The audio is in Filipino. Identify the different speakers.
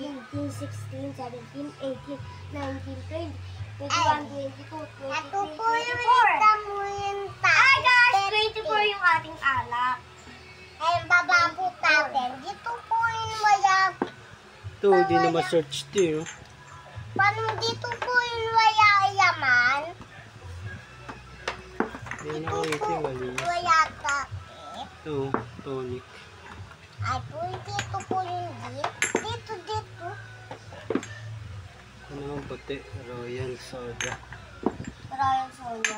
Speaker 1: 15, 16, 17, 18, 19, 20, 21, 22, 23, 24. Ay, guys, 24 yung ating alak. Ay, baba po natin. Dito po yung wala.
Speaker 2: Ito, di na ma-search ito.
Speaker 1: Paano dito po yung wala yaman?
Speaker 2: Hindi na ako ito yung mali.
Speaker 1: Wala ka.
Speaker 2: Ito, tonic.
Speaker 1: Ay po, dito po yung dito.
Speaker 2: Ano ang puti? Royal soda.
Speaker 1: Royal soda.